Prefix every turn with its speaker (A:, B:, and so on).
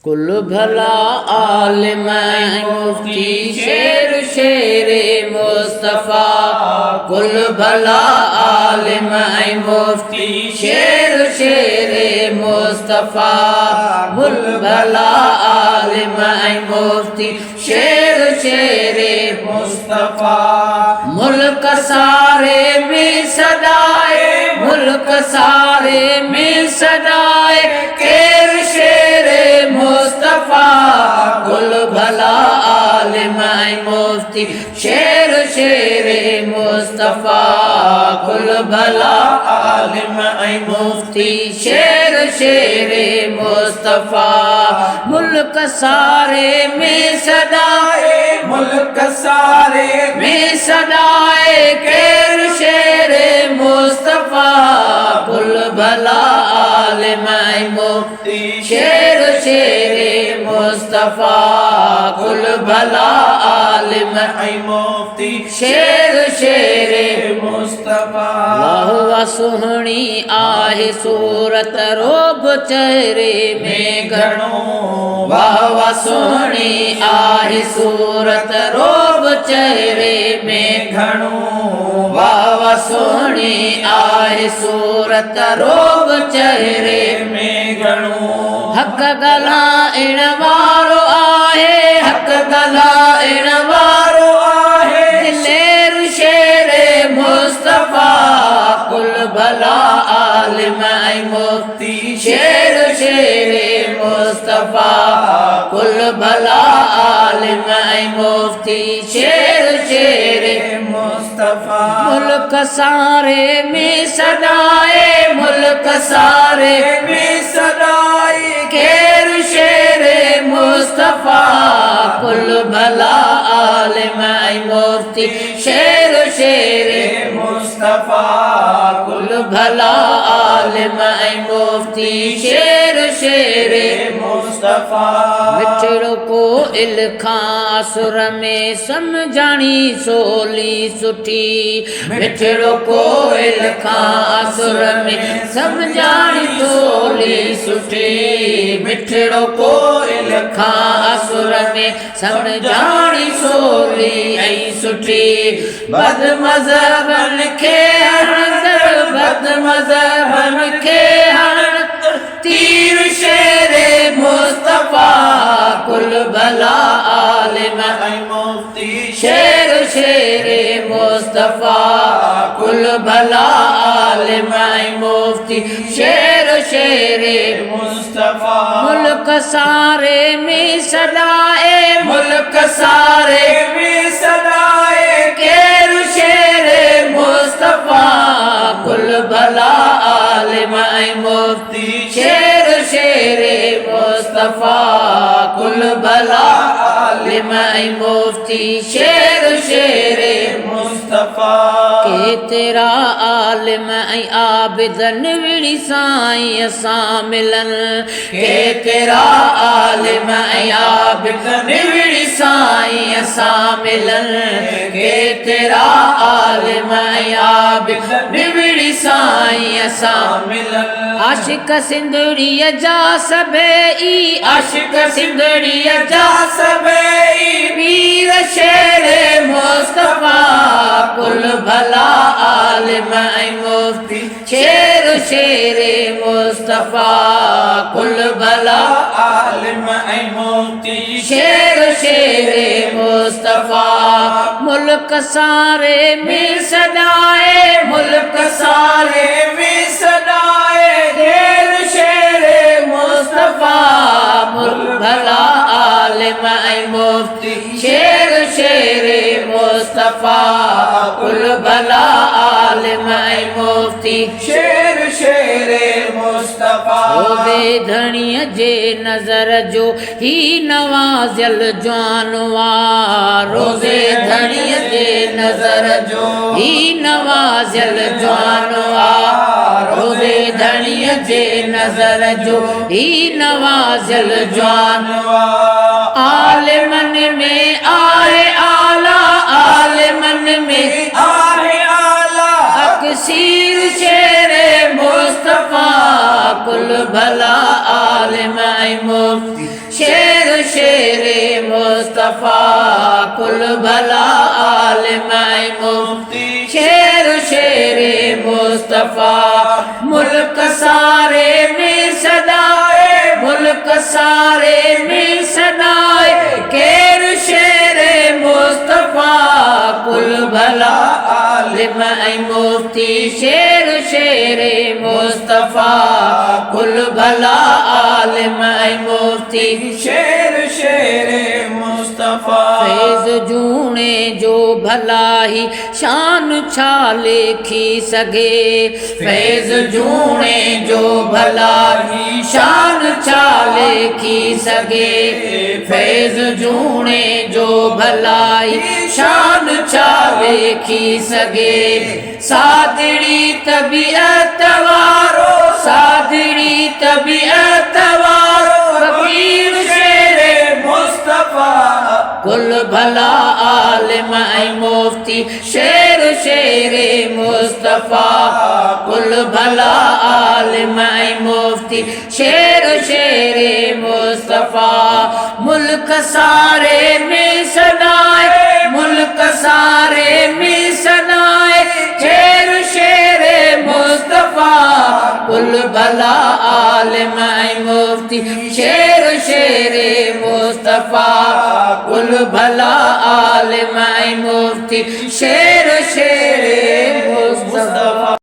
A: कुल भला आलिम मुफ्ती शेर शेर मुस्तफ़ा कुल भला आलिम मुफ्ती शेर शेर मुस्तफ़ा कुल भला आलिम मुफ्ती शेर शेर मुस्तफ़ा मुल्क सारे में सदाए मुल्क सारे में सदाए केर शेर मुस्तफ़ा कुल भला आलिम मुफ्ती शेर शेर मुस्तफ़ा कुल भला आलिम मुफ्ती शेर शेर मुस्तफ़ा मुल्क सारे में सदाए मुल्क सारे में सदाए केर शेर मुस्तफ़ा कुल भला आलिम मुफ्ती शेर शेर मुस्तफ़ा कुल भला आलिम मुफ्ती शेर शेर मुस्तफ़ा वाह वाह सुहणी आहे सूरत रोब चेहरे में घणो वाह वाह सुहणी आहे सूरत रोब चेहरे में घणो वाह वाह सुहणी आहे सूरत रोब चेहरे में घणो हक़ ॻाल्हाइण वारो आहे हक़ ॻाल्हाइण वारो आहे दिलेर शेर मुस्तफ़ा कुल भला आलिम मुफ्ती शेर शेर मुस्तफ़ा कुल भला आलिम मुफ्ती शेर शेर मुस्तफ़ा मुल्क सारे में सदाए मुल्क सारे में सदाए केर शेर मुस्तफ़ा कुल भला आलिम मुफ्ती शेर शेर मुस्तफ़ा कुल भला आलिम मुफ्ती शेर शेर मुस्तफ़ा मिठड़ो को इल्खां सुर में समझाणी सोली सुठी मिठड़ो को इल्खां सुर में समझाणी सोली सुठी मिठड़ो को इल्खां सुर में समझाणी सोली ऐं सुठी बद मज़हबन खे हणंदड़ बद मज़हबन खे हणंदड़ तीर शेर मुस्तफ़ा कुल भला आलिम मुफ्ती शेर शेर मुस्तफ़ा कुल भला आलिम मुफ्ती शेर शेर मुस्तफ़ा मुल्क सारे में सदाए मुल्क सारे में सदाए केर शेर मुस्तफ़ा कुल भला आलिम मुफ्ती शेर शेर मुस्तफ़ा कुल भला आलिम मुफ्ती शेर शेर मुस्तफ़ा के तेरा आलिम आबिदन विड़ी साईं सां मिलन के तेरा आलिम आबिदन विड़ी साईं सां मिलन के तेरा आलिम आबिदन विड़ी साईं सां मिलन आशिक सिंधड़ीअ जा सभई आशिक सिंधड़ीअ जा सभई वीर शेर मुस्तफ़ा कुल भला आलिम मुफ्ती शेर शेर मुस्तफ़ा कुल भला आलिम मुफ्ती शेर शेर मुस्तफ़ा मुल्क सारे में सदाए मुल्क सारे में सदाए शेर शेर मुस्तफ़ा मुल्क भला आलिम मुफ्ती शेर शेर मुस्तफ़ा कुल भला आलिम मुफ्ती शेर शेर मुस्तफ़ा रोज़े धणीअ जे नज़र जो ही नवाज़ियल जानवा रोज़े धणीअ जे नज़र जो ही नवाज़ियल जानवा रोज़े धणीअ जे नज़र जो ही नवाज़ियल जानवा आलिमन में आहे आला आलिमन में आहे आला अक्सीर शेर मुस्तफ़ा कुल भला आलिम मुफ्ती शेर शेर मुस्तफा कुल भला आलिम मुफ्ती शेर शेर मुस्तफा मुल्क सारे में सदाए मुल्क सारे में सदाए केर शेर मुस्तफा कुल भला आलिम मुफ्ती शेर शेर मुस्तफा कुल भला आलिम मुफ्ती
B: शेर शेर मुस्तफा
A: फैज जूने जो भला ही शान छाले खी सगे फैज जूने जो भला ही शान छाले खी सगे फैज जूने जो भलाई शान छाले खी सगे सादड़ी तबीयत वारो सादड़ी तबीयत वारो फकीर शेरे मुस्तफा कुल भला आलिम मुफ्ती शेर शेर मुस्तफा कुल भला आलिम मुफ्ती शेर शेर मुस्तफा मुल्क सारे में सदाए मुल्क सारे में सदाए शेर शेर मुस्तफा कुल भला आलिम मुफ्ती शेर शेर मुस्तफा कुल भला आलिम मुफ्ती शेर शेर मुस्तफा